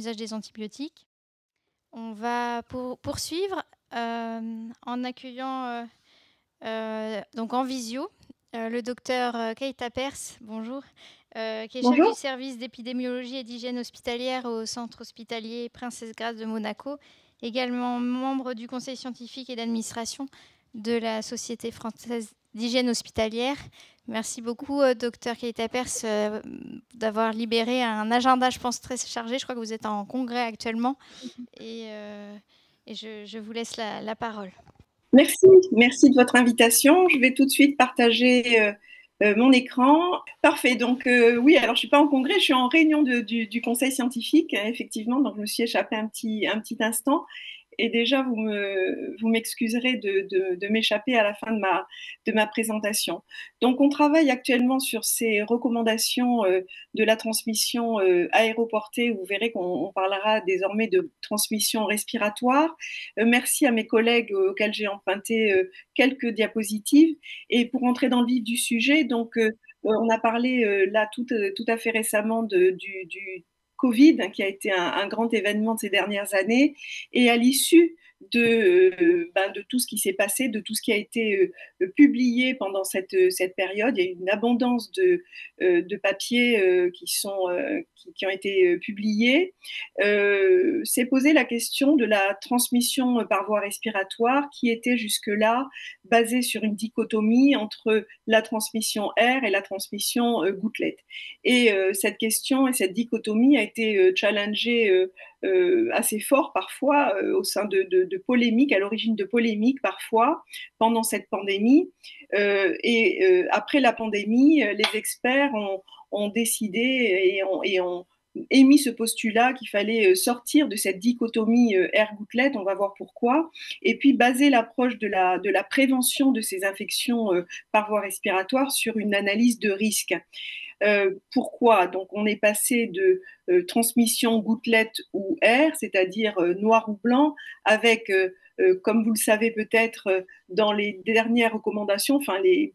l'usage des antibiotiques. On va poursuivre en accueillant donc en visio le docteur Keïta Pers, bonjour, qui est chef du Bonjour. service d'épidémiologie et d'hygiène hospitalière au centre hospitalier Princesse Grace de Monaco, également membre du conseil scientifique et d'administration de la Société française d'hygiène hospitalière. Merci beaucoup, docteur Keïta Pers, d'avoir libéré un agenda, je pense, très chargé. Je crois que vous êtes en congrès actuellement et je vous laisse la parole. Merci de votre invitation. Je vais tout de suite partager mon écran. Parfait. Donc oui, alors je suis pas en congrès, je suis en réunion du conseil scientifique, effectivement. Donc je me suis échappée un petit instant. Et déjà, vous m'excuserez de m'échapper à la fin de ma présentation. Donc, on travaille actuellement sur ces recommandations de la transmission aéroportée. Vous verrez qu'on parlera désormais de transmission respiratoire. Merci à mes collègues auxquels j'ai emprunté quelques diapositives. Et pour entrer dans le vif du sujet, donc, on a parlé là tout à fait récemment du Covid, hein, qui a été un grand événement de ces dernières années. Et à l'issue de tout ce qui s'est passé, de tout ce qui a été publié pendant cette période, il y a eu une abondance de papiers qui ont été publiés. S'est posé la question de la transmission par voie respiratoire qui était jusque-là basée sur une dichotomie entre la transmission air et la transmission gouttelette. Et cette question et cette dichotomie a été challengée assez fort parfois au sein de polémiques, à l'origine de polémiques parfois pendant cette pandémie. Après la pandémie, les experts ont décidé et ont émis ce postulat qu'il fallait sortir de cette dichotomie air-gouttelette, on va voir pourquoi, et puis baser l'approche de la prévention de ces infections par voie respiratoire sur une analyse de risque. Pourquoi? Donc, on est passé de transmission gouttelette ou air, c'est-à-dire noir ou blanc, avec, comme vous le savez peut-être, dans les dernières recommandations, enfin les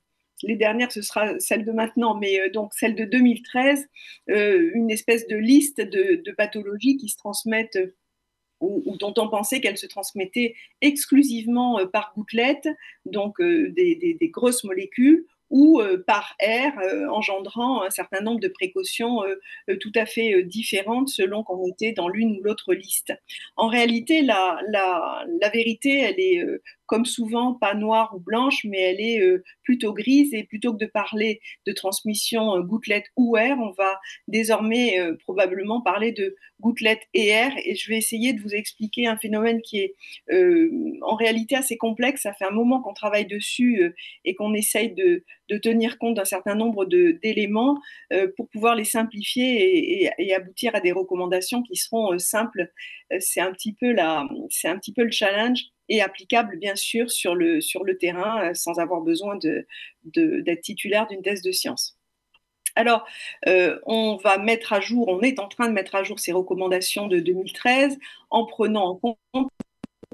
dernières, ce sera celle de maintenant, mais donc celle de 2013, une espèce de liste de pathologies qui se transmettent ou dont on pensait qu'elles se transmettaient exclusivement par gouttelette, donc des grosses molécules, ou par air, engendrant un certain nombre de précautions tout à fait différentes selon qu'on était dans l'une ou l'autre liste. En réalité, la vérité, elle est comme souvent pas noire ou blanche, mais elle est plutôt grise. Et plutôt que de parler de transmission gouttelette ou air, on va désormais probablement parler de gouttelette et air. Et je vais essayer de vous expliquer un phénomène qui est en réalité assez complexe. Ça fait un moment qu'on travaille dessus et qu'on essaye de tenir compte d'un certain nombre d'éléments pour pouvoir les simplifier et aboutir à des recommandations qui seront simples. C'est un petit peu c'est un petit peu le challenge et applicable bien sûr sur le terrain sans avoir besoin d'être titulaire d'une thèse de sciences. Alors, on va mettre à jour, on est en train de mettre à jour ces recommandations de 2013 en prenant en compte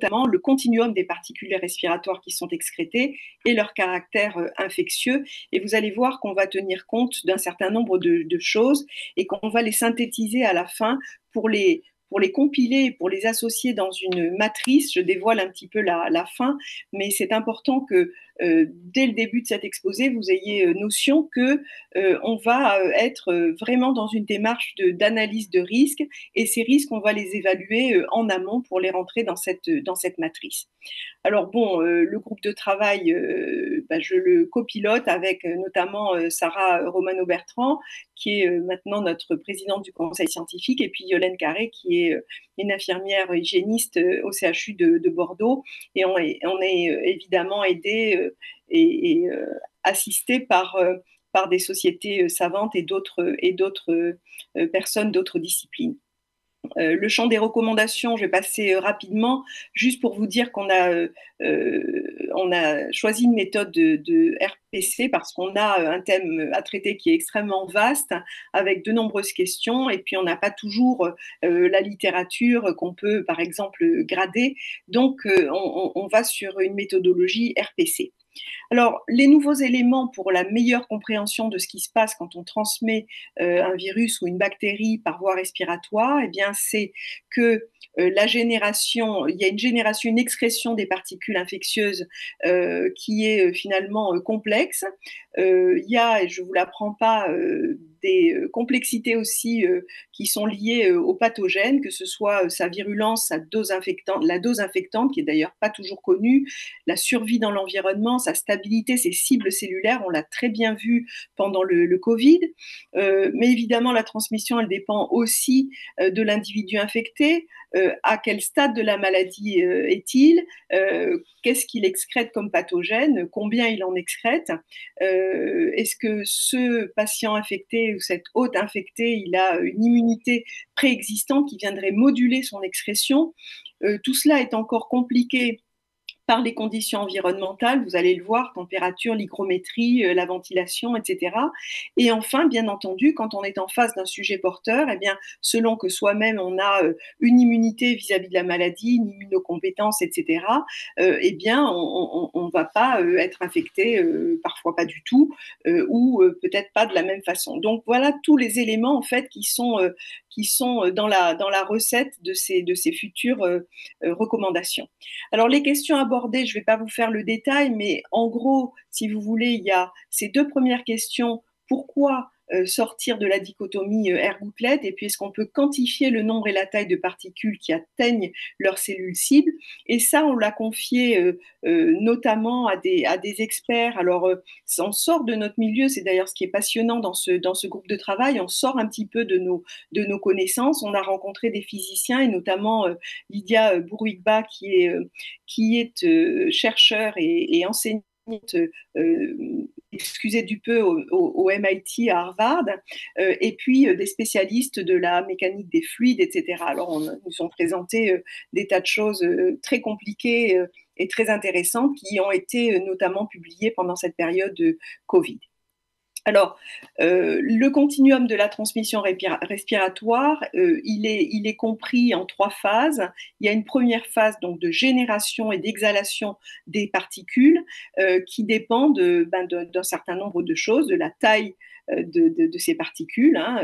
notamment le continuum des particules respiratoires qui sont excrétées et leur caractère infectieux. Et vous allez voir qu'on va tenir compte d'un certain nombre de choses et qu'on va les synthétiser à la fin pour pour les compiler, pour les associer dans une matrice. Je dévoile un petit peu la fin, mais c'est important que dès le début de cet exposé, vous ayez notion que on va être vraiment dans une démarche d'analyse de risque et ces risques, on va les évaluer en amont pour les rentrer dans cette matrice. Alors bon, le groupe de travail, je le copilote avec notamment Sarah Romano-Bertrand, qui est maintenant notre présidente du conseil scientifique, et puis Yolène Carré, qui est une infirmière hygiéniste au CHU de Bordeaux. Et on est évidemment aidé et assisté par des sociétés savantes et d'autres personnes d'autres disciplines. Le champ des recommandations, je vais passer rapidement, juste pour vous dire on a choisi une méthode de RPC parce qu'on a un thème à traiter qui est extrêmement vaste, avec de nombreuses questions, et puis on n'a pas toujours la littérature qu'on peut, par exemple, grader. Donc, on va sur une méthodologie RPC. Alors, les nouveaux éléments pour la meilleure compréhension de ce qui se passe quand on transmet un virus ou une bactérie par voie respiratoire, eh bien, c'est que il y a une génération, une excrétion des particules infectieuses qui est finalement complexe. Il y a, et je ne vous l'apprends pas, des complexités aussi qui sont liées aux pathogènes, que ce soit sa virulence, la dose infectante, qui est d'ailleurs pas toujours connue, la survie dans l'environnement, sa stabilité, ses cibles cellulaires, on l'a très bien vu pendant le Covid. Mais évidemment, la transmission, elle dépend aussi de l'individu infecté. À quel stade de la maladie est-il? Qu'est-ce qu'il excrète comme pathogène? Combien il en excrète? Est-ce que ce patient infecté ou cet hôte infecté, il a une immunité préexistante qui viendrait moduler son excrétion? Tout cela est encore compliqué par les conditions environnementales, vous allez le voir, température, l'hygrométrie, la ventilation, etc. Et enfin, bien entendu, quand on est en face d'un sujet porteur, eh bien, selon que soi-même on a une immunité vis-à-vis de la maladie, une immunocompétence, etc., eh bien, on ne va pas être infecté, parfois pas du tout, ou peut-être pas de la même façon. Donc voilà tous les éléments en fait qui sont dans la recette de ces futures recommandations. Alors les questions abordées, je ne vais pas vous faire le détail, mais en gros, si vous voulez, il y a ces deux premières questions. Pourquoi sortir de la dichotomie air-gouttelette? Et puis, est-ce qu'on peut quantifier le nombre et la taille de particules qui atteignent leurs cellules cibles? Et ça, on l'a confié notamment à des experts. Alors, on sort de notre milieu, c'est d'ailleurs ce qui est passionnant dans ce groupe de travail, on sort un petit peu de nos connaissances. On a rencontré des physiciens et notamment Lydia Bourguigba qui est chercheur et enseignante excusez du peu, au MIT à Harvard, et puis des spécialistes de la mécanique des fluides, etc. Alors, on nous ont présenté des tas de choses très compliquées et très intéressantes qui ont été notamment publiées pendant cette période de Covid. Alors, le continuum de la transmission respiratoire, il est compris en trois phases. Il y a une première phase donc de génération et d'exhalation des particules qui dépendent d'un certain nombre de choses, de la taille de ces particules, hein,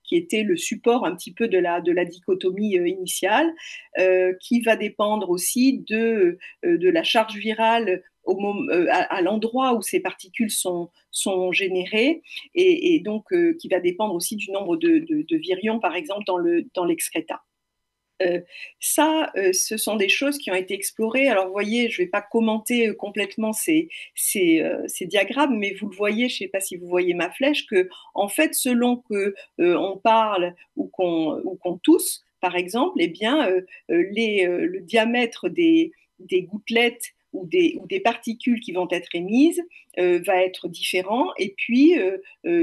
qui était le support un petit peu de la dichotomie initiale, qui va dépendre aussi de la charge virale à l'endroit où ces particules sont générées et donc qui va dépendre aussi du nombre de virions, par exemple, dans l'excréta. Ce sont des choses qui ont été explorées. Alors, vous voyez, je ne vais pas commenter complètement ces diagrammes, mais vous le voyez, je ne sais pas si vous voyez ma flèche, que, en fait, selon qu'on parle ou qu'on tousse, par exemple, eh bien, le diamètre des gouttelettes ou des particules qui vont être émises va être différent. Et puis,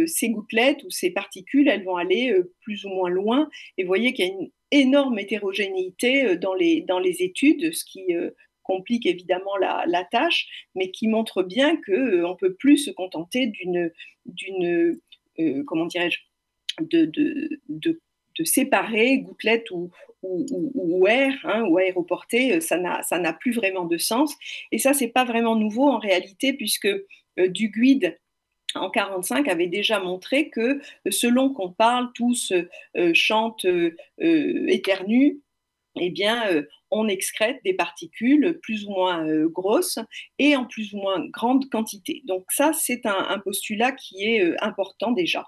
ces gouttelettes ou ces particules, elles vont aller plus ou moins loin. Et vous voyez qu'il y a une énorme hétérogénéité dans les études, ce qui complique évidemment la tâche, mais qui montre bien qu'on ne peut plus se contenter d'une comment dirais-je, de séparer gouttelettes ou air, hein, ou aéroporté, ça n'a plus vraiment de sens. Et ça, c'est pas vraiment nouveau en réalité, puisque Duguid en 1945 avait déjà montré que selon qu'on parle, tous chante, éternue, eh bien, on excrète des particules plus ou moins grosses et en plus ou moins grande quantité. Donc ça, c'est un postulat qui est important déjà.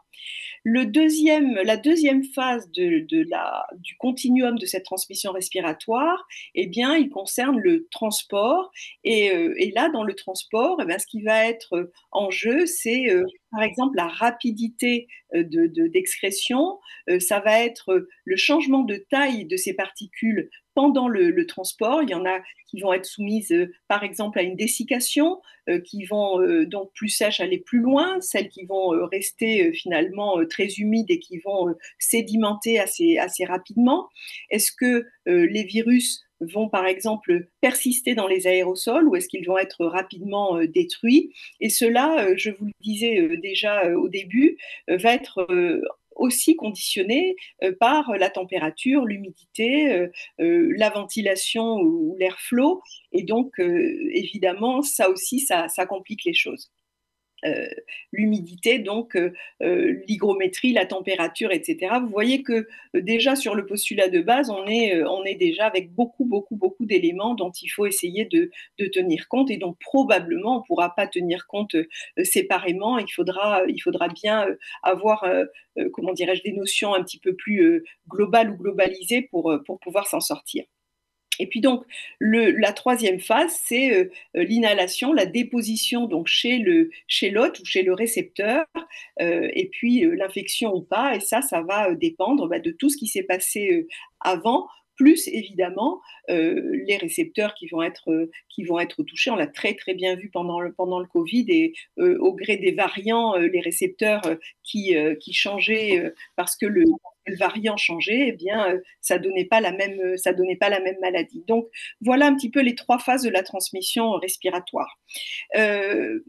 La deuxième phase du continuum de cette transmission respiratoire, eh bien, il concerne le transport. Et là, dans le transport, eh bien, ce qui va être en jeu, c'est par exemple la rapidité d'excrétion. Ça va être le changement de taille de ces particules pendant le transport. Il y en a qui vont être soumises, par exemple, à une dessiccation, qui vont donc plus sèches aller plus loin, celles qui vont rester finalement très humides et qui vont sédimenter assez rapidement. Est-ce que les virus vont par exemple persister dans les aérosols ou est-ce qu'ils vont être rapidement détruits? Et cela, je vous le disais déjà au début, va être aussi conditionnés par la température, l'humidité, la ventilation ou l'airflow. Et donc, évidemment, ça aussi, ça complique les choses. L'humidité, donc l'hygrométrie, la température, etc. Vous voyez que déjà sur le postulat de base, on est déjà avec beaucoup, beaucoup, beaucoup d'éléments dont il faut essayer de tenir compte et dont probablement on ne pourra pas tenir compte séparément. Il faudra bien avoir, comment dirais-je, des notions un petit peu plus globales ou globalisées pour pouvoir s'en sortir. Et puis donc, la troisième phase, c'est l'inhalation, la déposition donc chez l'hôte ou chez le récepteur, et puis l'infection ou pas. Et ça va dépendre de tout ce qui s'est passé avant, plus évidemment les récepteurs qui vont être touchés. On l'a très très bien vu pendant le Covid et au gré des variants, les récepteurs qui changeaient parce que le variant changeait, eh bien, ça donnait pas la même maladie. Donc, voilà un petit peu les trois phases de la transmission respiratoire. On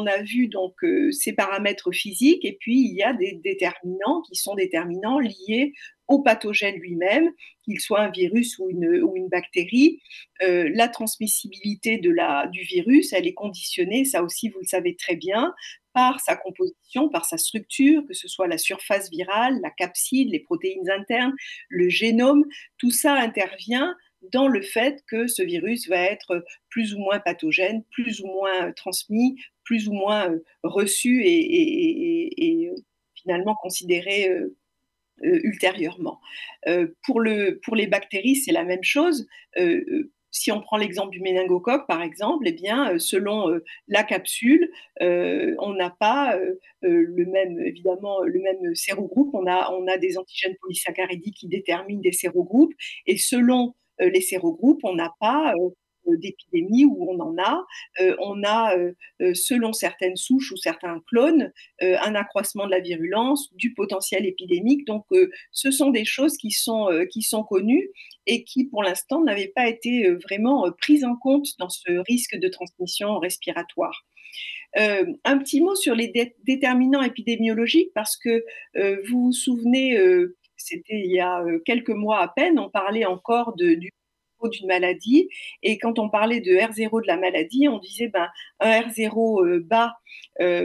a vu donc ces paramètres physiques et puis il y a des déterminants qui sont déterminants liés au pathogène lui-même, qu'il soit un virus ou une bactérie. La transmissibilité du virus, elle est conditionnée, ça aussi vous le savez très bien, par sa composition, par sa structure, que ce soit la surface virale, la capside, les protéines internes, le génome, tout ça intervient dans le fait que ce virus va être plus ou moins pathogène, plus ou moins transmis, plus ou moins reçu et finalement considéré ultérieurement. Pour les bactéries, c'est la même chose. Si on prend l'exemple du méningocoque, par exemple, eh bien, selon la capsule, on n'a pas évidemment, le même sérogroupe. On a des antigènes polysaccharidiques qui déterminent des sérogroupes. Et selon les sérogroupes, on n'a pas d'épidémie où on en a. On a, selon certaines souches ou certains clones, un accroissement de la virulence, du potentiel épidémique. Donc, ce sont des choses qui sont connues et qui, pour l'instant, n'avaient pas été vraiment prises en compte dans ce risque de transmission respiratoire. Un petit mot sur les déterminants épidémiologiques, parce que vous vous souvenez, c'était il y a quelques mois à peine, on parlait encore d'une maladie, et quand on parlait de R0 de la maladie, on disait un R0 bas,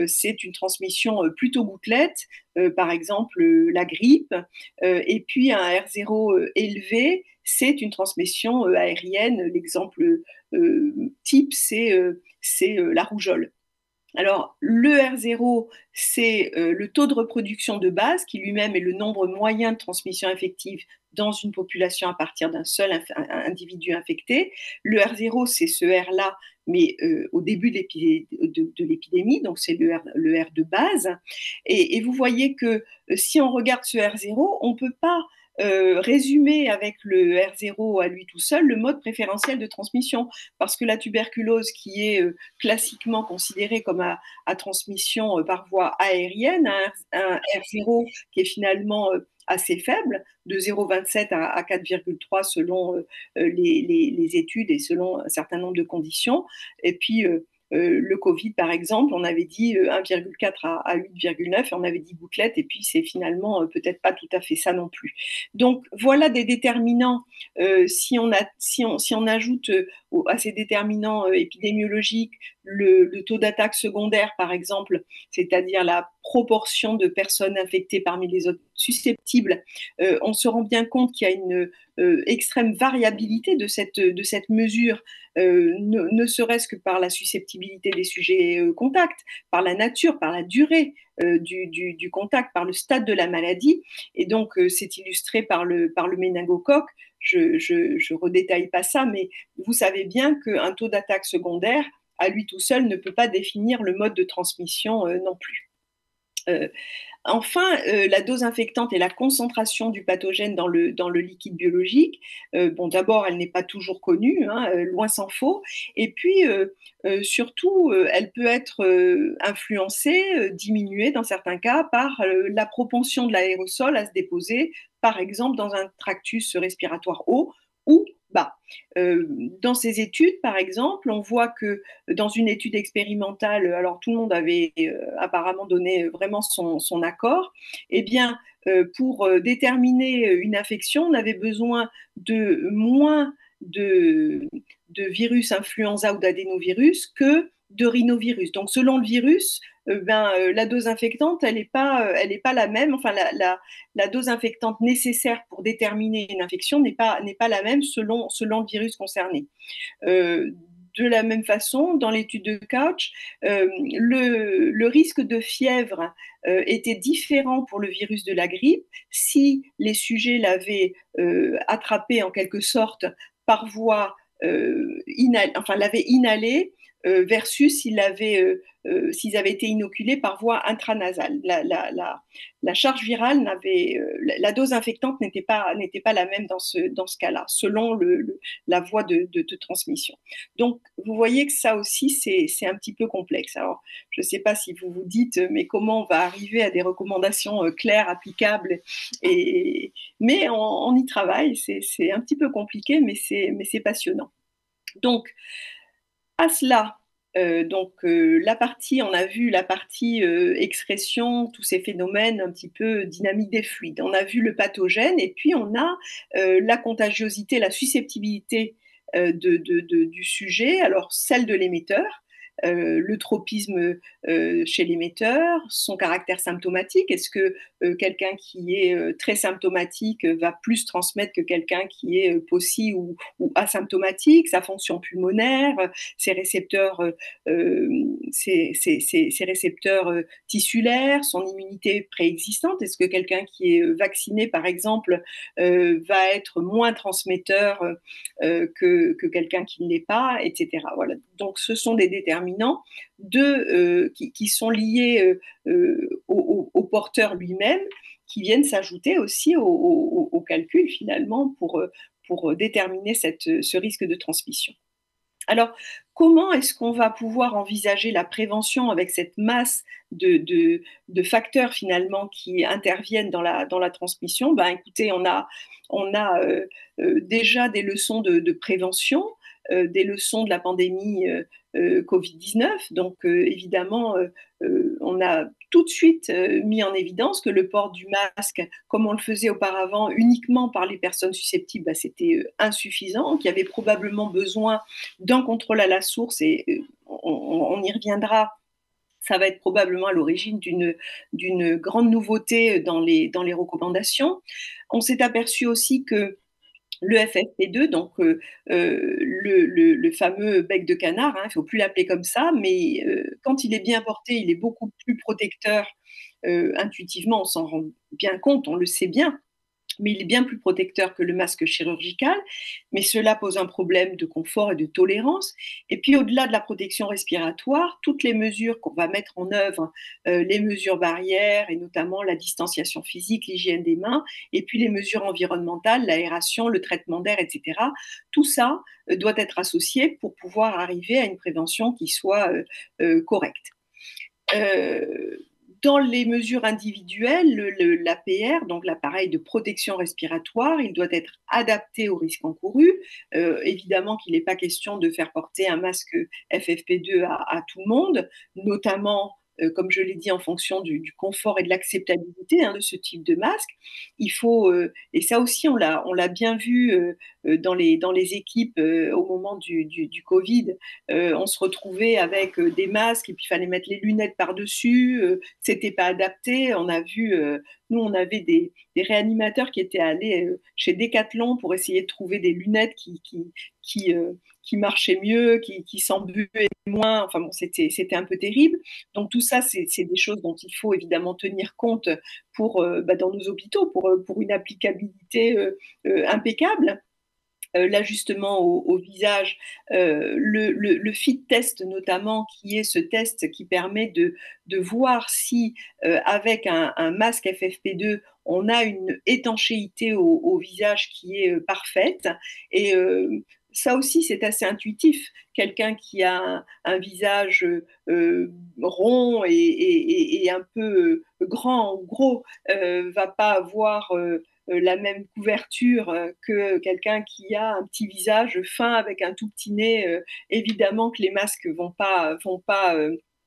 c'est une transmission plutôt gouttelette, par exemple la grippe, et puis un R0 élevé, c'est une transmission aérienne. L'exemple type, c'est la rougeole. Alors, le R0, c'est le taux de reproduction de base, qui lui-même est le nombre moyen de transmission infective dans une population à partir d'un seul individu infecté. Le R0, c'est ce R-là, mais au début de l'épidémie, donc c'est le R de base. Et vous voyez que si on regarde ce R0, on ne peut pas résumer avec le R0 à lui tout seul le mode préférentiel de transmission, parce que la tuberculose, qui est classiquement considérée comme à transmission par voie aérienne, un R0 qui est finalement assez faible, de 0,27 à 4,3 selon les études et selon un certain nombre de conditions. Et puis, le Covid, par exemple, on avait dit 1,4 à 8,9 et on avait dit gouttelette, et puis c'est finalement peut-être pas tout à fait ça non plus. Donc voilà des déterminants. Si on ajoute à ces déterminants épidémiologiques le taux d'attaque secondaire, par exemple, c'est-à-dire la proportion de personnes infectées parmi les autres susceptibles, on se rend bien compte qu'il y a une extrême variabilité de cette mesure, ne serait-ce que par la susceptibilité des sujets contacts, par la nature, par la durée du contact, par le stade de la maladie. Et donc, c'est illustré par le méningocoque. Je redétaille pas ça, mais vous savez bien qu'un taux d'attaque secondaire, à lui tout seul, ne peut pas définir le mode de transmission non plus. Enfin, la dose infectante et la concentration du pathogène dans le liquide biologique, bon, d'abord, elle n'est pas toujours connue, hein, loin s'en faut. Et puis, surtout, elle peut être influencée, diminuée dans certains cas par la propension de l'aérosol à se déposer, par exemple, dans un tractus respiratoire haut ou bas. Dans ces études, par exemple, on voit que dans une étude expérimentale, alors tout le monde avait apparemment donné vraiment son accord, eh bien, pour déterminer une infection, on avait besoin de moins de virus influenza ou d'adénovirus que de rhinovirus. Donc, selon le virus, la dose infectante, elle est pas la même. Enfin, la dose infectante nécessaire pour déterminer une infection n'est pas la même selon le virus concerné. De la même façon, dans l'étude de Couch, le risque de fièvre était différent pour le virus de la grippe si les sujets l'avaient attrapé en quelque sorte par voie l'avaient inhalé versus s'ils avaient été inoculés par voie intranasale. La charge virale la dose infectante n'était pas la même dans ce cas-là, selon la voie de transmission. Donc, vous voyez que ça aussi, c'est un petit peu complexe. Alors, je ne sais pas si vous vous dites, mais comment on va arriver à des recommandations claires, applicables, mais on y travaille. C'est un petit peu compliqué, mais c'est passionnant. Donc, à cela, on a vu la partie excrétion, tous ces phénomènes un petit peu dynamique des fluides. On a vu le pathogène et puis on a la contagiosité, la susceptibilité du sujet, alors celle de l'émetteur. Le tropisme chez l'émetteur, son caractère symptomatique. Est-ce que quelqu'un qui est très symptomatique va plus transmettre que quelqu'un qui est possi ou asymptomatique, sa fonction pulmonaire, ses récepteurs, ses récepteurs tissulaires, son immunité préexistante. Est-ce que quelqu'un qui est vacciné, par exemple, va être moins transmetteur que quelqu'un qui ne l'est pas, etc. Voilà. Donc, ce sont des déterminants qui sont liés au porteur lui-même, qui viennent s'ajouter aussi au calcul finalement pour déterminer ce risque de transmission. Alors, comment est-ce qu'on va pouvoir envisager la prévention avec cette masse de facteurs finalement qui interviennent dans la transmission? Ben, écoutez, on a déjà des leçons de prévention, des leçons de la pandémie Covid-19. Donc, évidemment, on a tout de suite mis en évidence que le port du masque, comme on le faisait auparavant uniquement par les personnes susceptibles, ben, c'était insuffisant, qu'il y avait probablement besoin d'un contrôle à la source et on y reviendra. Ça va être probablement à l'origine d'une grande nouveauté dans les recommandations. On s'est aperçu aussi que le FFP2, donc le fameux bec de canard, hein, il ne faut plus l'appeler comme ça, mais quand il est bien porté, il est beaucoup plus protecteur intuitivement, on s'en rend bien compte, on le sait bien, mais il est bien plus protecteur que le masque chirurgical, mais cela pose un problème de confort et de tolérance. Et puis au-delà de la protection respiratoire, toutes les mesures qu'on va mettre en œuvre, les mesures barrières et notamment la distanciation physique, l'hygiène des mains, et puis les mesures environnementales, l'aération, le traitement d'air, etc., tout ça doit être associé pour pouvoir arriver à une prévention qui soit correcte. Dans les mesures individuelles, l'APR, donc l'appareil de protection respiratoire, il doit être adapté au risque encouru. Évidemment qu'il n'est pas question de faire porter un masque FFP2 à tout le monde, notamment comme je l'ai dit, en fonction du confort et de l'acceptabilité de ce type de masque. Il faut, et ça aussi on l'a bien vu dans les équipes au moment du Covid, on se retrouvait avec des masques et puis il fallait mettre les lunettes par-dessus, c'était pas adapté. On a vu, nous on avait des réanimateurs qui étaient allés chez Decathlon pour essayer de trouver des lunettes qui marchaient mieux, qui s'embuaient moins. Enfin bon, c'était un peu terrible. Donc tout ça, c'est des choses dont il faut évidemment tenir compte dans nos hôpitaux pour une applicabilité impeccable. L'ajustement au visage, le fit test notamment, qui est ce test qui permet de voir si avec un masque FFP2, on a une étanchéité au visage qui est parfaite. Et ça aussi, c'est assez intuitif. Quelqu'un qui a un visage rond et un peu grand, gros, va pas avoir la même couverture que quelqu'un qui a un petit visage fin avec un tout petit nez. Évidemment que les masques vont pas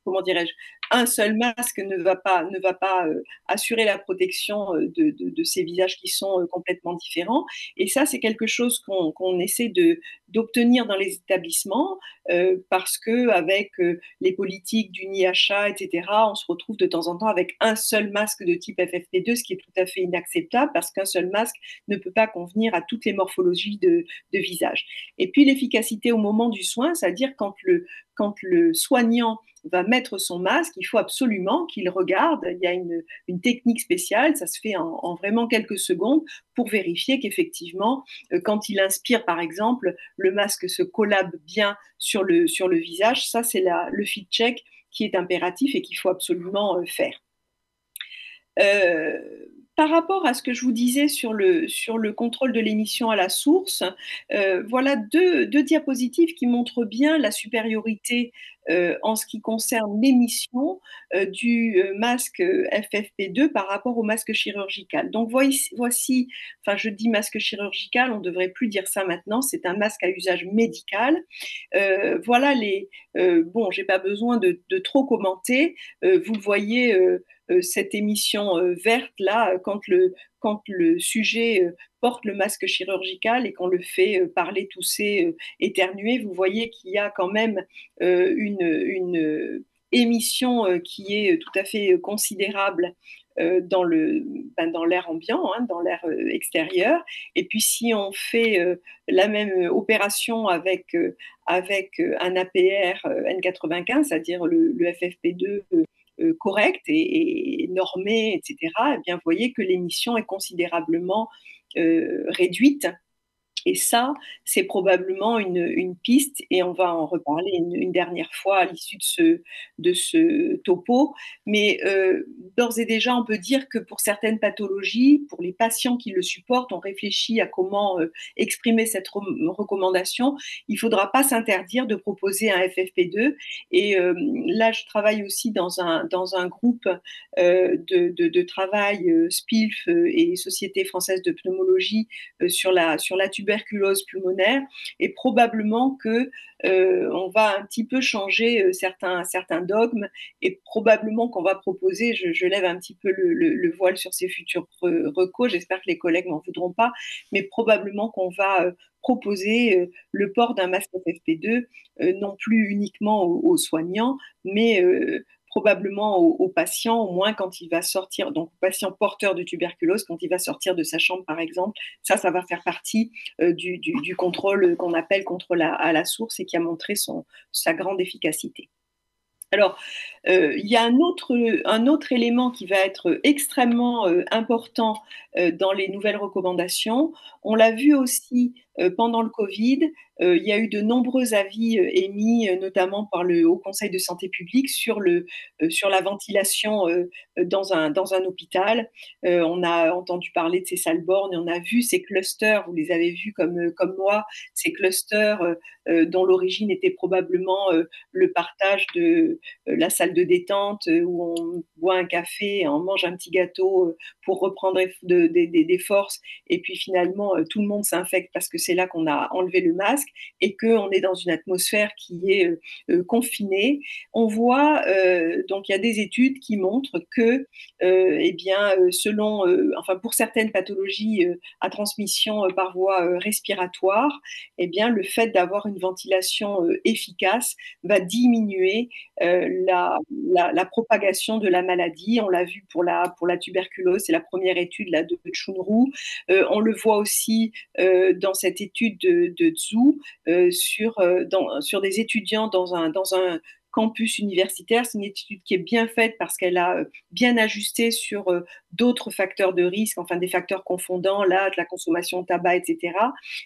comment dirais-je, un seul masque ne va pas assurer la protection de ces visages qui sont complètement différents. Et ça, c'est quelque chose qu'on essaie d'obtenir dans les établissements parce que avec les politiques d'uni-achat, etc., on se retrouve de temps en temps avec un seul masque de type FFP2, ce qui est tout à fait inacceptable parce qu'un seul masque ne peut pas convenir à toutes les morphologies de visage. Et puis l'efficacité au moment du soin, c'est-à-dire quand le soignant va mettre son masque, il faut absolument qu'il regarde. Il y a une technique spéciale, ça se fait en vraiment quelques secondes pour vérifier qu'effectivement, quand il inspire, par exemple, le masque se collabe bien sur le visage. Ça, c'est le fit check qui est impératif et qu'il faut absolument faire. Euh, Par rapport à ce que je vous disais sur le contrôle de l'émission à la source, voilà deux diapositives qui montrent bien la supériorité en ce qui concerne l'émission du masque FFP2 par rapport au masque chirurgical. Donc voici, enfin je dis masque chirurgical, on ne devrait plus dire ça maintenant, c'est un masque à usage médical. Voilà bon, j'ai pas besoin de trop commenter. Vous le voyez, cette émission verte là, quand le sujet porte le masque chirurgical et qu'on le fait parler, tousser, éternuer, vous voyez qu'il y a quand même une émission qui est tout à fait considérable dans l'air ambiant, hein, dans l'air extérieur. Et puis si on fait la même opération avec un APR N95, c'est-à-dire le FFP2 correct et normé, etc., eh bien, vous voyez que l'émission est considérablement réduite. Et ça, c'est probablement une piste, et on va en reparler une dernière fois à l'issue de ce topo. Mais d'ores et déjà, on peut dire que pour certaines pathologies, pour les patients qui le supportent, on réfléchit à comment exprimer cette recommandation. Il ne faudra pas s'interdire de proposer un FFP2. Et là, je travaille aussi dans un groupe de travail SPILF et Société française de pneumologie sur la tuberculose pulmonaire, et probablement que on va un petit peu changer certains dogmes, et probablement qu'on va proposer, je lève un petit peu le voile sur ces futurs recos, j'espère que les collègues m'en voudront pas, mais probablement qu'on va proposer le port d'un masque FFP2, non plus uniquement aux soignants, mais probablement aux patients, au moins quand il va sortir, donc aux patients porteurs de tuberculose, quand il va sortir de sa chambre, par exemple. Ça va faire partie du contrôle qu'on appelle contrôle à la source et qui a montré sa grande efficacité. Alors, il y a un autre élément qui va être extrêmement important dans les nouvelles recommandations. On l'a vu aussi pendant le Covid. Il y a eu de nombreux avis émis, notamment par le Haut Conseil de santé publique, sur la ventilation dans un hôpital. On a entendu parler de ces salles bornes et on a vu ces clusters, vous les avez vus comme moi, ces clusters dont l'origine était probablement le partage de la salle de détente où on boit un café, on mange un petit gâteau pour reprendre des forces, et puis finalement tout le monde s'infecte parce que c'est là qu'on a enlevé le masque et qu'on est dans une atmosphère qui est confinée. On voit, donc il y a des études qui montrent que, eh bien, enfin pour certaines pathologies à transmission par voie respiratoire, eh bien, le fait d'avoir une ventilation efficace va diminuer la propagation de la maladie. On l'a vu pour la tuberculose, c'est la première étude là, de Chunru. On le voit aussi dans cette étude de Zhu sur des étudiants dans un campus universitaire. C'est une étude qui est bien faite parce qu'elle a bien ajusté sur d'autres facteurs de risque, enfin des facteurs confondants, l'âge, la consommation de tabac, etc.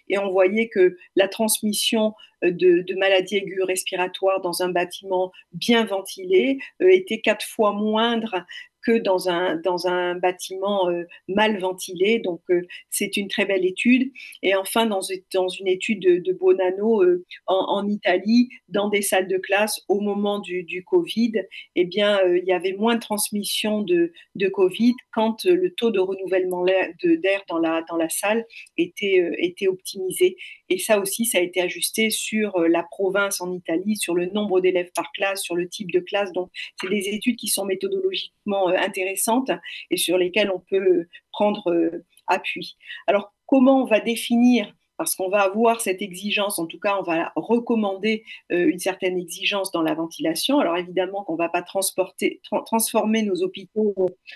Et on voyait que la transmission de maladies aiguës respiratoires dans un bâtiment bien ventilé était 4 fois moindre que dans un bâtiment mal ventilé. Donc, c'est une très belle étude. Et enfin, dans une étude de Bonanno en Italie, dans des salles de classe au moment du Covid, eh bien, il y avait moins de transmission de Covid quand le taux de renouvellement d'air dans la salle était optimisé. Et ça aussi, ça a été ajusté sur la province en Italie, sur le nombre d'élèves par classe, sur le type de classe. Donc, c'est des études qui sont méthodologiquement intéressantes et sur lesquelles on peut prendre appui. Alors, comment on va définir, parce qu'on va avoir cette exigence, en tout cas, on va recommander une certaine exigence dans la ventilation. Alors, évidemment qu'on ne va pas transformer nos hôpitaux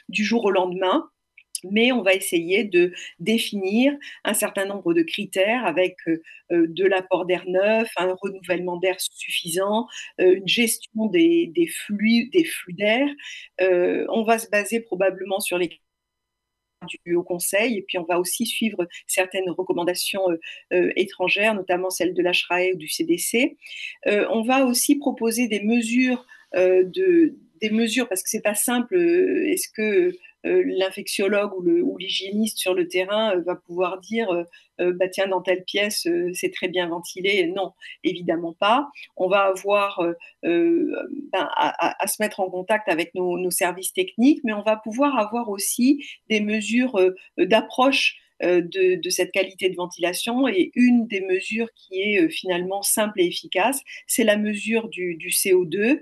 du jour au lendemain, mais on va essayer de définir un certain nombre de critères avec de l'apport d'air neuf, un renouvellement d'air suffisant, une gestion des flux d'air. On va se baser probablement sur les du Haut Conseil, et puis on va aussi suivre certaines recommandations étrangères, notamment celles de l'HRAE ou du CDC. On va aussi proposer des mesures des mesures, parce que c'est pas simple. Est-ce que l'infectiologue ou l'hygiéniste sur le terrain va pouvoir dire bah tiens, dans telle pièce c'est très bien ventilé? Non, évidemment pas. On va avoir à se mettre en contact avec nos services techniques, mais on va pouvoir avoir aussi des mesures d'approche de cette qualité de ventilation. Et une des mesures qui est finalement simple et efficace, c'est la mesure du CO2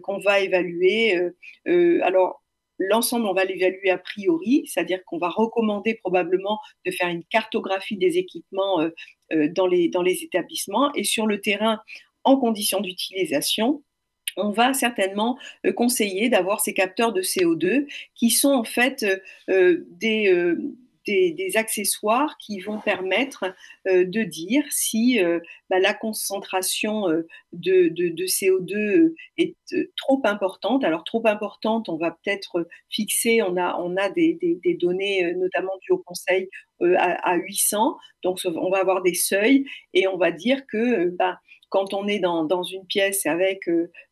qu'on va évaluer. Alors, l'ensemble, on va l'évaluer a priori, c'est-à-dire qu'on va recommander probablement de faire une cartographie des équipements dans les établissements. Et sur le terrain, en conditions d'utilisation, on va certainement conseiller d'avoir ces capteurs de CO2 qui sont en fait des accessoires qui vont permettre de dire si la concentration de CO2 est trop importante. Alors, trop importante, on va peut-être fixer, on a des données, notamment du Haut Conseil, à 800. Donc, on va avoir des seuils et on va dire que quand on est dans une pièce avec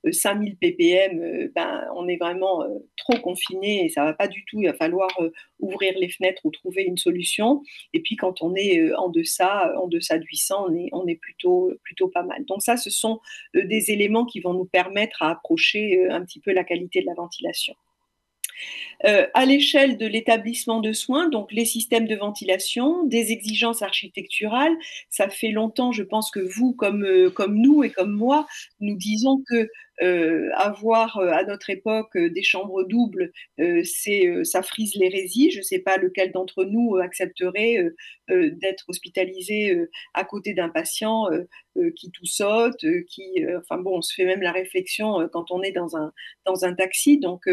5000 ppm, on est vraiment trop confiné et ça va pas du tout. Il va falloir ouvrir les fenêtres ou trouver une solution. Et puis quand on est en deçà de 800, on est plutôt pas mal. Donc ça, ce sont des éléments qui vont nous permettre à approcher un petit peu la qualité de la ventilation. À l'échelle de l'établissement de soins, donc les systèmes de ventilation, des exigences architecturales. Ça fait longtemps, je pense que vous, comme nous et comme moi, nous disons que avoir à notre époque des chambres doubles, ça frise l'hérésie. Je ne sais pas lequel d'entre nous accepterait d'être hospitalisé à côté d'un patient qui toussote, enfin bon, on se fait même la réflexion quand on est dans un taxi. Donc,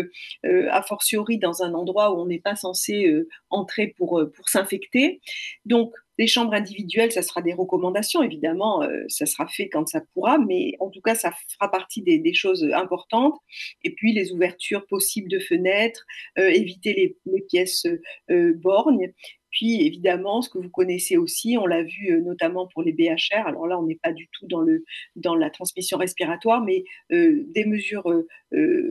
a fortiori dans un endroit où on n'est pas censé entrer pour s'infecter. Donc, les chambres individuelles, ça sera des recommandations, évidemment, ça sera fait quand ça pourra, mais en tout cas, ça fera partie des choses importantes. Et puis, les ouvertures possibles de fenêtres, éviter les pièces borgnes. Puis évidemment, ce que vous connaissez aussi, on l'a vu notamment pour les BHR. Alors là, on n'est pas du tout dans la transmission respiratoire, mais des mesures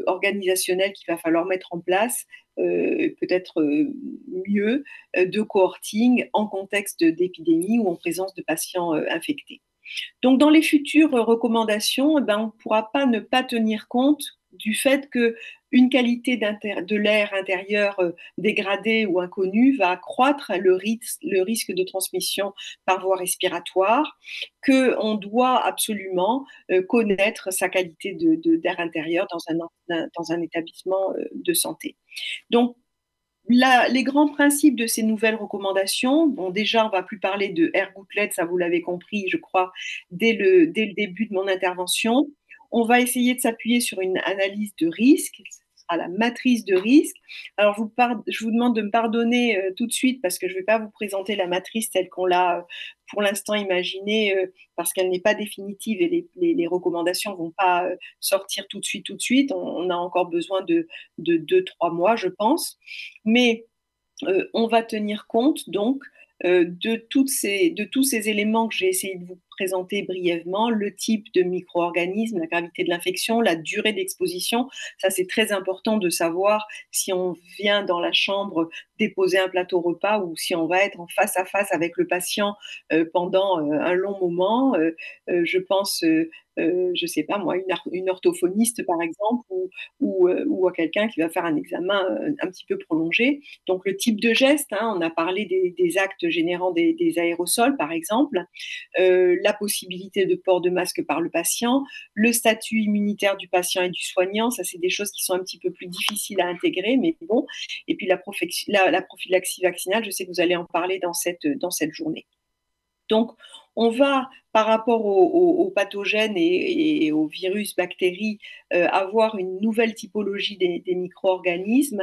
organisationnelles qu'il va falloir mettre en place, peut-être mieux, de cohorting en contexte d'épidémie ou en présence de patients infectés. Donc, dans les futures recommandations, on ne pourra pas ne pas tenir compte du fait qu'une qualité de l'air intérieur dégradée ou inconnue va accroître le risque de transmission par voie respiratoire, qu'on doit absolument connaître sa qualité d'air intérieur dans un établissement de santé. Donc, les grands principes de ces nouvelles recommandations, bon, déjà, on ne va plus parler de air gouttelette, ça vous l'avez compris, je crois, dès le début de mon intervention. On va essayer de s'appuyer sur une analyse de risque, ce sera la matrice de risque. Alors, je vous demande de me pardonner tout de suite parce que je ne vais pas vous présenter la matrice telle qu'on l'a pour l'instant imaginée parce qu'elle n'est pas définitive et les recommandations ne vont pas sortir tout de suite. On a encore besoin de 2-3 mois, je pense. Mais on va tenir compte donc de tous ces éléments que j'ai essayé de vous présenter brièvement le type de micro-organisme, la gravité de l'infection, la durée d'exposition. Ça, c'est très important de savoir si on vient dans la chambre déposer un plateau repas ou si on va être en face à face avec le patient pendant un long moment. Je pense, je sais pas moi, une orthophoniste par exemple, ou à quelqu'un qui va faire un examen un petit peu prolongé. Donc le type de geste, hein, on a parlé des actes générant des aérosols par exemple, la possibilité de port de masque par le patient, le statut immunitaire du patient et du soignant, ça c'est des choses qui sont un petit peu plus difficiles à intégrer, mais bon, et puis la prophylaxie vaccinale, je sais que vous allez en parler dans cette journée. Donc, on va, par rapport aux pathogènes et aux virus, bactéries, avoir une nouvelle typologie des micro-organismes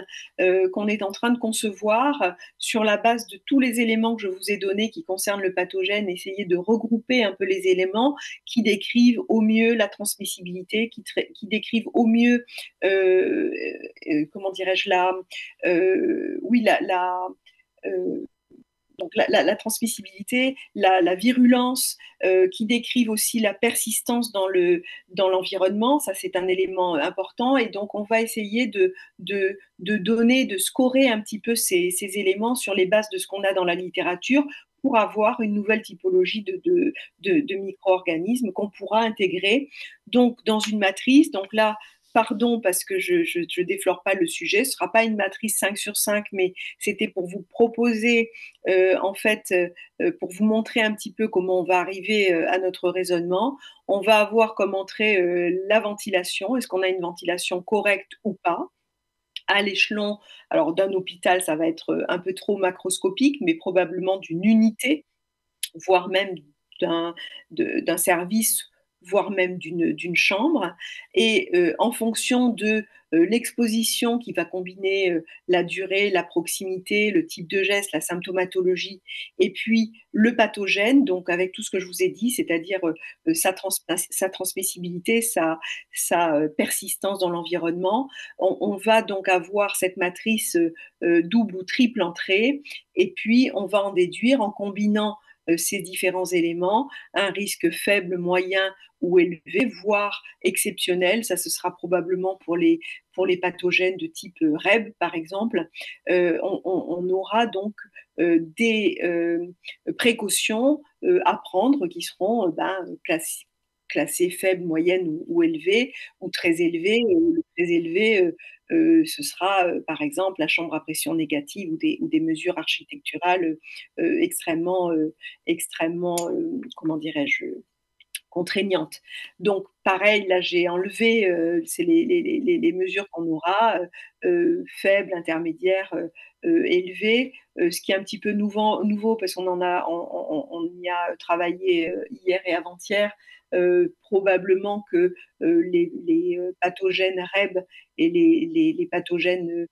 qu'on est en train de concevoir sur la base de tous les éléments que je vous ai donnés qui concernent le pathogène, essayer de regrouper un peu les éléments qui décrivent au mieux la transmissibilité, qui décrivent au mieux, comment dirais-je, donc la transmissibilité, la virulence, qui décrivent aussi la persistance dans l'environnement. Ça, c'est un élément important. Et donc, on va essayer de donner, de scorer un petit peu ces éléments sur les bases de ce qu'on a dans la littérature pour avoir une nouvelle typologie de micro-organismes qu'on pourra intégrer donc, dans une matrice. Donc là, pardon parce que je déflore pas le sujet, ce sera pas une matrice 5 sur 5, mais c'était pour vous proposer, en fait, pour vous montrer un petit peu comment on va arriver à notre raisonnement. On va avoir comme entrée la ventilation. Est-ce qu'on a une ventilation correcte ou pas à l'échelon, alors d'un hôpital, ça va être un peu trop macroscopique, mais probablement d'une unité, voire même d'un service, voire même d'une chambre. Et en fonction de l'exposition qui va combiner la durée, la proximité, le type de geste, la symptomatologie, et puis le pathogène, donc avec tout ce que je vous ai dit, c'est-à-dire sa transmissibilité, sa persistance dans l'environnement, on va donc avoir cette matrice double ou triple entrée, et puis on va en déduire en combinant ces différents éléments, un risque faible, moyen ou élevé, voire exceptionnel. Ça, ce sera probablement pour les pathogènes de type REB, par exemple. On aura donc des précautions à prendre qui seront classées faibles, moyennes ou élevées, ou très élevées. Le très élevé, ce sera par exemple la chambre à pression négative ou des mesures architecturales extrêmement, comment dirais-je, contraignantes. Donc, pareil, là, j'ai enlevé c'est les mesures qu'on aura, faibles, intermédiaires, élevées. Ce qui est un petit peu nouveau parce on y a travaillé hier et avant-hier. Probablement que les pathogènes REB et les pathogènes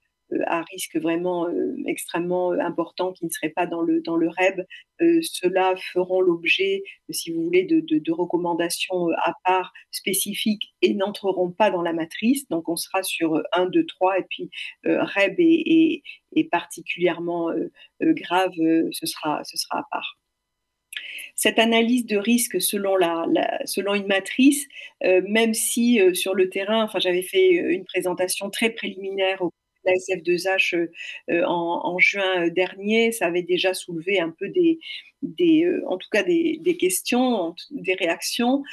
à risque vraiment extrêmement important qui ne seraient pas dans le REB, ceux-là feront l'objet, si vous voulez, de recommandations à part spécifiques et n'entreront pas dans la matrice. Donc on sera sur 1, 2, 3 et puis REB est particulièrement grave, ce sera à part. Cette analyse de risque selon une matrice, même si sur le terrain, enfin, j'avais fait une présentation très préliminaire au la SF2H en juin dernier, ça avait déjà soulevé un peu en tout cas des questions, des réactions,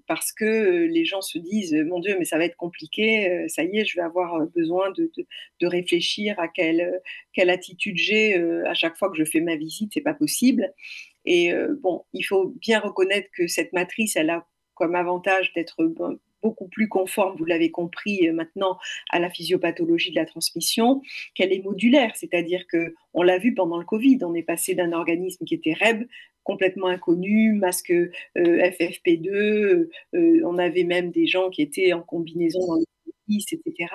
parce que les gens se disent mon Dieu, mais ça va être compliqué, ça y est, je vais avoir besoin de réfléchir à quelle attitude j'ai à chaque fois que je fais ma visite, c'est pas possible. Et bon, il faut bien reconnaître que cette matrice, elle a comme avantage d'être beaucoup plus conforme, vous l'avez compris maintenant, à la physiopathologie de la transmission, qu'elle est modulaire, c'est-à-dire que on l'a vu pendant le Covid, on est passé d'un organisme qui était REB, complètement inconnu, masque FFP2, on avait même des gens qui étaient en combinaison dans les services, etc.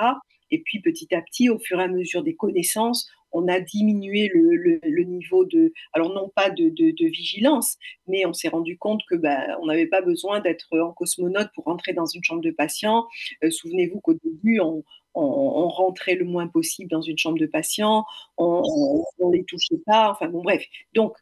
Et puis petit à petit, au fur et à mesure des connaissances, on a diminué le niveau alors non pas de vigilance, mais on s'est rendu compte que on n'avait pas besoin d'être en cosmonaute pour rentrer dans une chambre de patient. Souvenez-vous qu'au début, on rentrait le moins possible dans une chambre de patient, on les touchait pas, enfin bon bref. Donc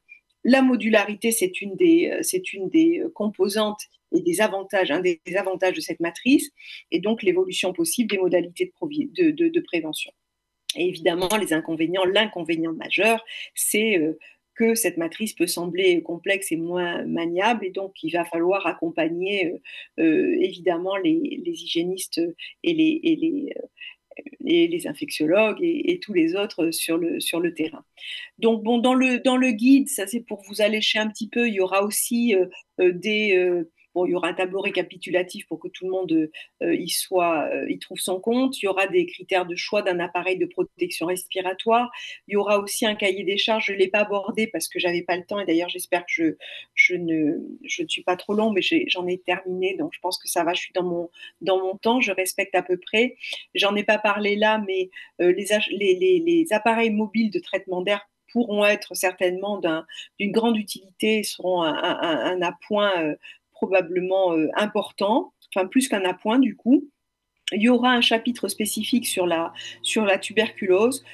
La modularité, c'est une des composantes et des avantages, un des avantages de cette matrice, et donc l'évolution possible des modalités de prévention. Et évidemment, l'inconvénient majeur, c'est que cette matrice peut sembler complexe et moins maniable, et donc il va falloir accompagner évidemment les hygiénistes et les infectiologues et tous les autres sur le terrain. Donc, bon, dans le guide, ça c'est pour vous allécher un petit peu, il y aura aussi bon, il y aura un tableau récapitulatif pour que tout le monde y trouve son compte. Il y aura des critères de choix d'un appareil de protection respiratoire. Il y aura aussi un cahier des charges. Je ne l'ai pas abordé parce que j'avais pas le temps. Et d'ailleurs, j'espère que je ne suis pas trop long, mais j'en ai terminé. Donc, je pense que ça va. Je suis dans mon temps. Je respecte à peu près. J'en ai pas parlé là, mais les appareils mobiles de traitement d'air pourront être certainement d'une grande utilité, seront un appoint probablement important, enfin plus qu'un appoint du coup. Il y aura un chapitre spécifique sur la tuberculose,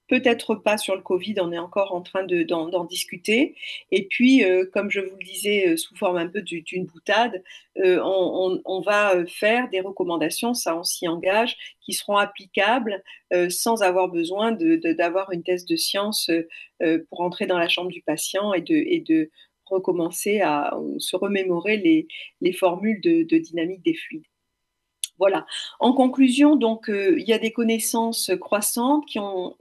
peut-être pas sur le Covid, on est encore en train d'en discuter. Et puis, comme je vous le disais, sous forme un peu d'une boutade, on va faire des recommandations, ça on s'y engage, qui seront applicables sans avoir besoin d'avoir une thèse de science pour entrer dans la chambre du patient et de recommencer à se remémorer les formules de dynamique des fluides. Voilà. En conclusion, donc, il y a des connaissances croissantes qui ont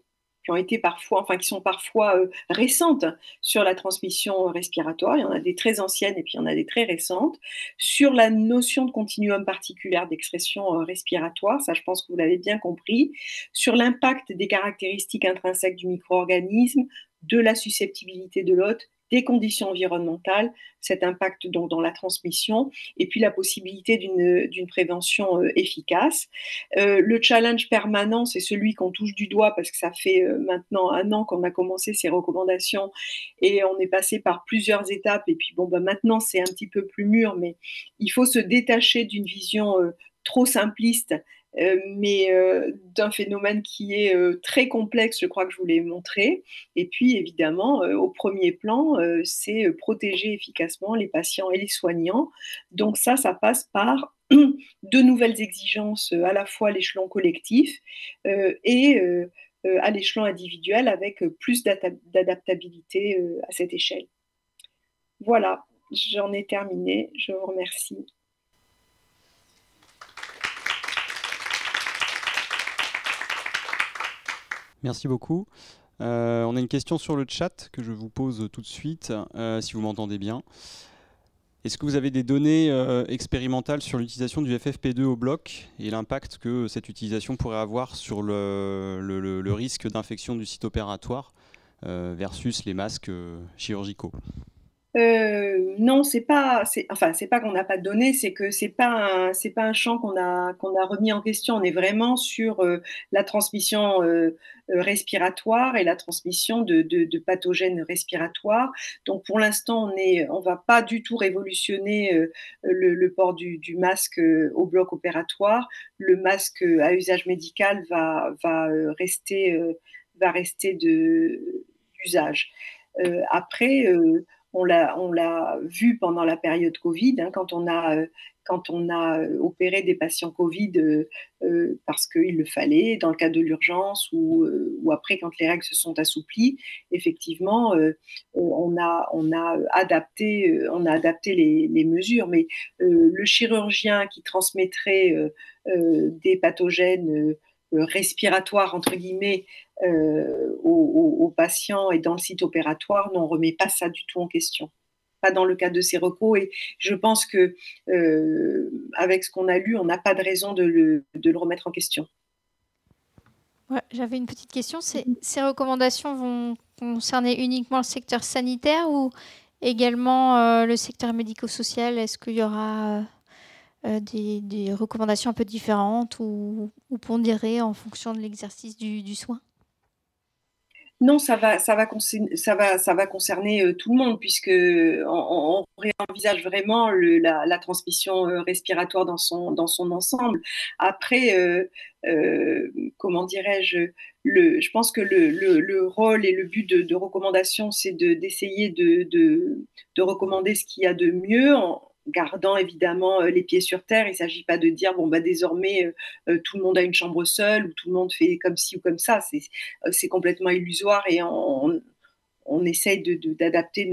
été parfois, enfin qui sont parfois récentes sur la transmission respiratoire. Il y en a des très anciennes et puis il y en a des très récentes. Sur la notion de continuum particulière d'expression respiratoire, ça je pense que vous l'avez bien compris. Sur l'impact des caractéristiques intrinsèques du micro-organisme, de la susceptibilité de l'hôte, des conditions environnementales, cet impact donc dans la transmission, et puis la possibilité d'une prévention efficace. Le challenge permanent, c'est celui qu'on touche du doigt parce que ça fait maintenant 1 an qu'on a commencé ces recommandations et on est passé par plusieurs étapes. Et puis bon, bah, maintenant c'est un petit peu plus mûr, mais il faut se détacher d'une vision trop simpliste mais d'un phénomène qui est très complexe, je crois que je vous l'ai montré. Et puis, évidemment, au premier plan, c'est protéger efficacement les patients et les soignants. Donc ça passe par de nouvelles exigences à la fois à l'échelon collectif et à l'échelon individuel avec plus d'adaptabilité à cette échelle. Voilà, j'en ai terminé. Je vous remercie. Merci beaucoup. On a une question sur le chat que je vous pose tout de suite, si vous m'entendez bien. Est-ce que vous avez des données expérimentales sur l'utilisation du FFP2 au bloc et l'impact que cette utilisation pourrait avoir sur le risque d'infection du site opératoire versus les masques chirurgicaux? Non, c'est pas qu'on n'a pas de données, c'est que c'est pas un champ qu'on a remis en question. On est vraiment sur la transmission respiratoire et la transmission de pathogènes respiratoires. Donc pour l'instant, on va pas du tout révolutionner le port du masque au bloc opératoire. Le masque à usage médical va rester d'usage. Après, on l'a vu pendant la période Covid, hein, quand on a opéré des patients Covid parce qu'il le fallait, dans le cadre de l'urgence ou après quand les règles se sont assouplies, effectivement, on a adapté les mesures. Mais le chirurgien qui transmettrait des pathogènes respiratoires, entre guillemets, aux patients et dans le site opératoire, on ne remet pas ça du tout en question. Pas dans le cadre de ces recours. Et je pense que avec ce qu'on a lu, on n'a pas de raison de le remettre en question. Ouais, j'avais une petite question. Ces recommandations vont concerner uniquement le secteur sanitaire ou également le secteur médico-social? Est-ce qu'il y aura des recommandations un peu différentes ou pondérées en fonction de l'exercice du soin? Non, ça va concerner tout le monde puisque on réenvisage vraiment la transmission respiratoire dans son ensemble. Après, comment dirais-je, je pense que le rôle et le but de recommandation, c'est d'essayer de recommander ce qu'il y a de mieux en gardant évidemment les pieds sur terre. Il ne s'agit pas de dire bon bah désormais tout le monde a une chambre seule ou tout le monde fait comme ci ou comme ça. C'est complètement illusoire et on essaye d'adapter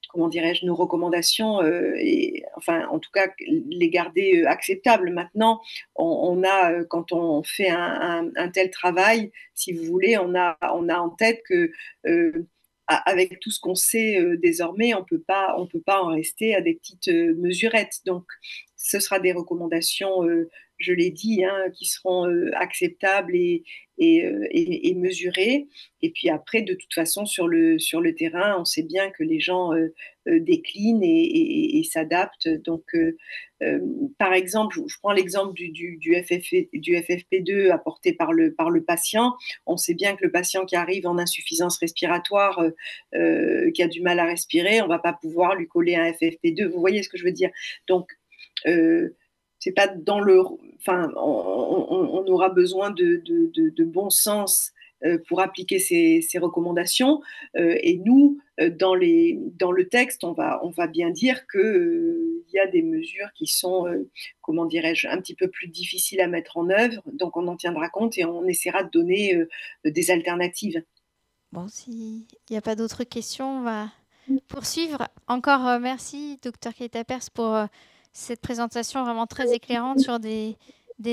comment dirais-je, nos recommandations et enfin en tout cas les garder acceptables. Maintenant, on a quand on fait un tel travail, si vous voulez, on a en tête que avec tout ce qu'on sait désormais, on peut pas en rester à des petites mesurettes. Donc, ce sera des recommandations, je l'ai dit, hein, qui seront acceptables et mesurées. Et puis après, de toute façon, sur le terrain, on sait bien que les gens déclinent et s'adaptent. Donc, par exemple, je prends l'exemple du FFP2 apporté par le patient. On sait bien que le patient qui arrive en insuffisance respiratoire, qui a du mal à respirer, on ne va pas pouvoir lui coller un FFP2. Vous voyez ce que je veux dire? Donc, c'est pas dans le. Enfin, on aura besoin de bon sens pour appliquer ces recommandations. Et nous, dans le texte, on va bien dire qu'il y a des mesures qui sont, comment dirais-je, un petit peu plus difficiles à mettre en œuvre. Donc, on en tiendra compte et on essaiera de donner des alternatives. Bon, s'il n'y a pas d'autres questions, on va poursuivre. Encore merci, Dr Keita Pers, pour cette présentation vraiment très éclairante sur des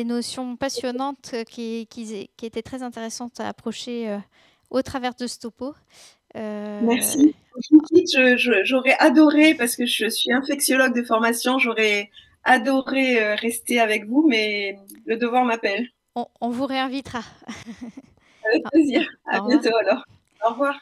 notions passionnantes qui étaient très intéressantes à approcher au travers de ce topo. Merci. Je vous quitte, j'aurais adoré, parce que je suis infectiologue de formation, j'aurais adoré rester avec vous, mais le devoir m'appelle. On vous réinvitera. Avec plaisir. À bientôt alors. Au revoir.